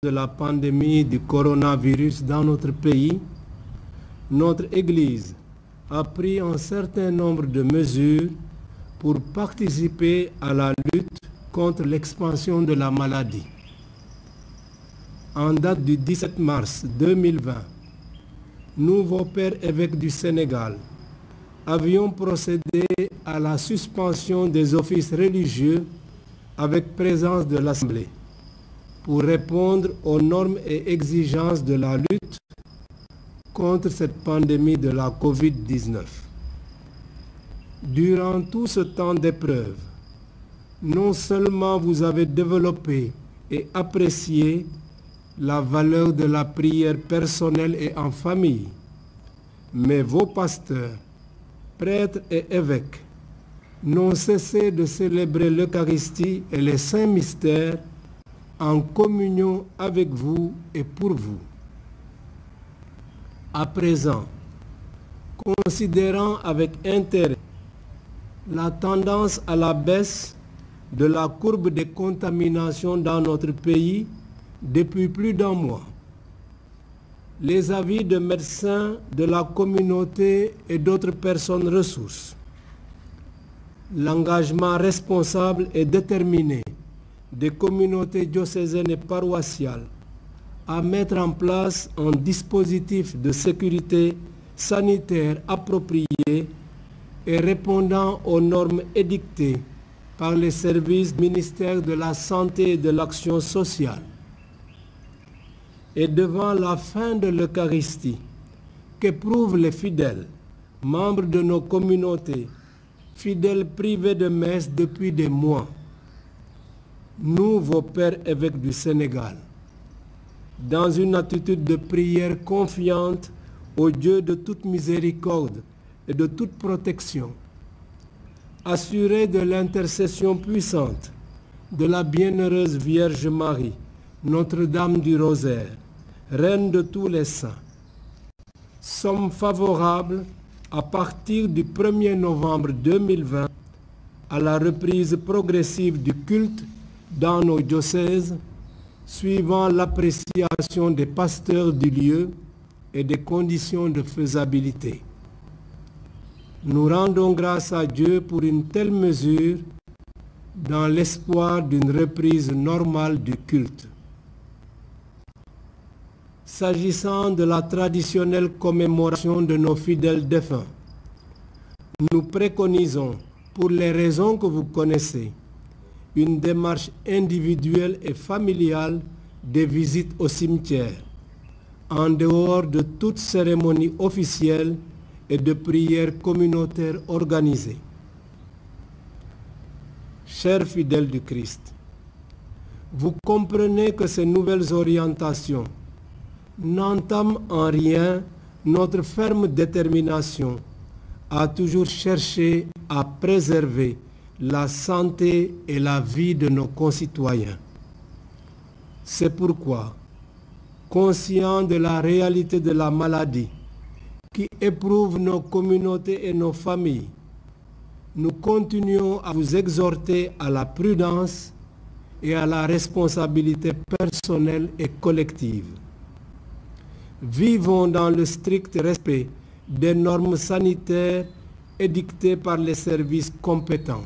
de la pandémie du coronavirus dans notre pays, notre Église a pris un certain nombre de mesures pour participer à la lutte contre l'expansion de la maladie. En date du 17 mars 2020, nous, vos pères évêques du Sénégal, avions procédé à la suspension des offices religieux avec présence de l'Assemblée pour répondre aux normes et exigences de la lutte contre cette pandémie de la COVID-19. Durant tout ce temps d'épreuve, non seulement vous avez développé et apprécié la valeur de la prière personnelle et en famille, mais vos pasteurs, prêtres et évêques n'ont cessé de célébrer l'Eucharistie et les saints mystères en communion avec vous et pour vous. À présent, considérant avec intérêt la tendance à la baisse de la courbe de contamination dans notre pays depuis plus d'un mois, les avis de médecins de la communauté et d'autres personnes ressources, l'engagement responsable et déterminé des communautés diocésaines et paroissiales à mettre en place un dispositif de sécurité sanitaire approprié et répondant aux normes édictées par les services du ministère de la Santé et de l'Action sociale. Et devant la fin de l'Eucharistie qu'éprouvent les fidèles, membres de nos communautés, fidèles privés de messe depuis des mois, nous, vos pères évêques du Sénégal, dans une attitude de prière confiante au Dieu de toute miséricorde et de toute protection, assurés de l'intercession puissante de la bienheureuse Vierge Marie, Notre-Dame du Rosaire, Reine de tous les saints, sommes favorables à partir du 1er novembre 2020 à la reprise progressive du culte dans nos diocèses, suivant l'appréciation des pasteurs du lieu et des conditions de faisabilité. Nous rendons grâce à Dieu pour une telle mesure dans l'espoir d'une reprise normale du culte. S'agissant de la traditionnelle commémoration de nos fidèles défunts, nous préconisons, pour les raisons que vous connaissez, une démarche individuelle et familiale des visites au cimetière, en dehors de toute cérémonie officielle et de prières communautaires organisées. Chers fidèles du Christ, vous comprenez que ces nouvelles orientations n'entament en rien notre ferme détermination à toujours chercher à préserver la santé et la vie de nos concitoyens. C'est pourquoi, conscients de la réalité de la maladie qui éprouve nos communautés et nos familles, nous continuons à vous exhorter à la prudence et à la responsabilité personnelle et collective. Vivons dans le strict respect des normes sanitaires édictées par les services compétents.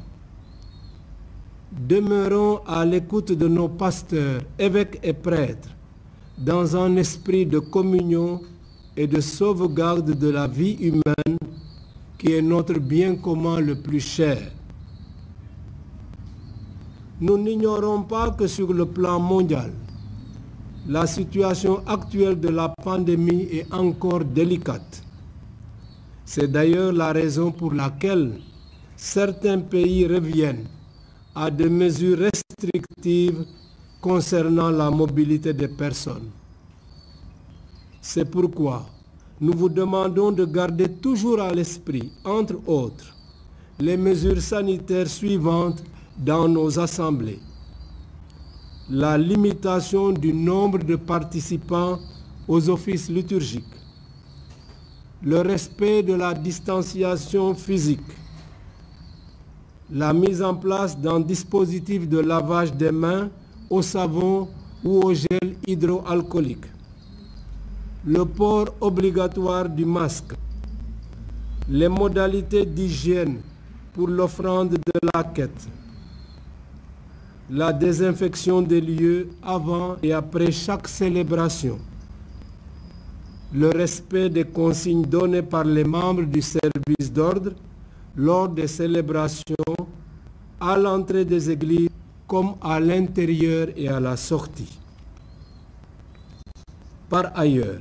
Demeurons à l'écoute de nos pasteurs, évêques et prêtres, dans un esprit de communion et de sauvegarde de la vie humaine qui est notre bien commun le plus cher. Nous n'ignorons pas que sur le plan mondial, la situation actuelle de la pandémie est encore délicate. C'est d'ailleurs la raison pour laquelle certains pays reviennent à des mesures restrictives concernant la mobilité des personnes. C'est pourquoi nous vous demandons de garder toujours à l'esprit, entre autres, les mesures sanitaires suivantes dans nos assemblées. La limitation du nombre de participants aux offices liturgiques, le respect de la distanciation physique, la mise en place d'un dispositif de lavage des mains au savon ou au gel hydroalcoolique, le port obligatoire du masque, les modalités d'hygiène pour l'offrande de la quête, la désinfection des lieux avant et après chaque célébration, le respect des consignes données par les membres du service d'ordre lors des célébrations à l'entrée des églises comme à l'intérieur et à la sortie. Par ailleurs,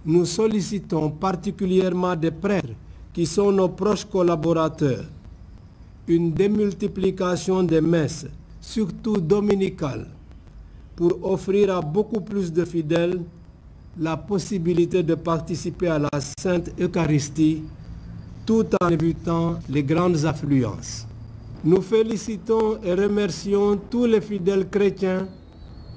nous sollicitons particulièrement des prêtres qui sont nos proches collaborateurs, une démultiplication des messes, surtout dominicales, pour offrir à beaucoup plus de fidèles la possibilité de participer à la Sainte Eucharistie tout en évitant les grandes affluences. Nous félicitons et remercions tous les fidèles chrétiens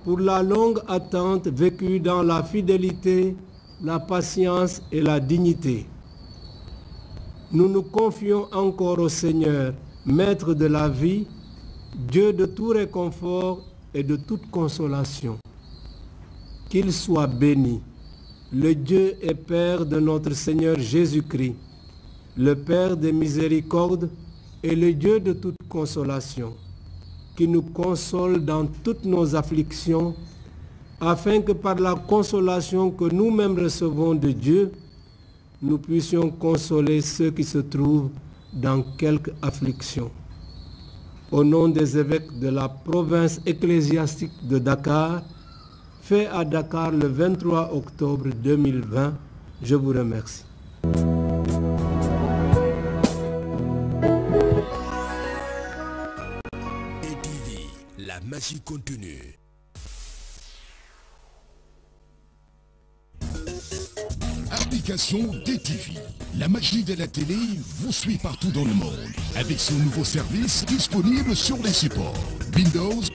pour la longue attente vécue dans la fidélité, la patience et la dignité. Nous nous confions encore au Seigneur, Maître de la vie, Dieu de tout réconfort et de toute consolation. Qu'il soit béni, le Dieu et Père de notre Seigneur Jésus-Christ, le Père des miséricordes et le Dieu de toute consolation, qui nous console dans toutes nos afflictions, afin que par la consolation que nous-mêmes recevons de Dieu, nous puissions consoler ceux qui se trouvent dans quelque affliction. Au nom des évêques de la province ecclésiastique de Dakar, fait à Dakar le 23 octobre 2020, je vous remercie. DTV, la magie continue. Application DTV. La magie de la télé vous suit partout dans le monde avec son nouveau service disponible sur les supports Windows,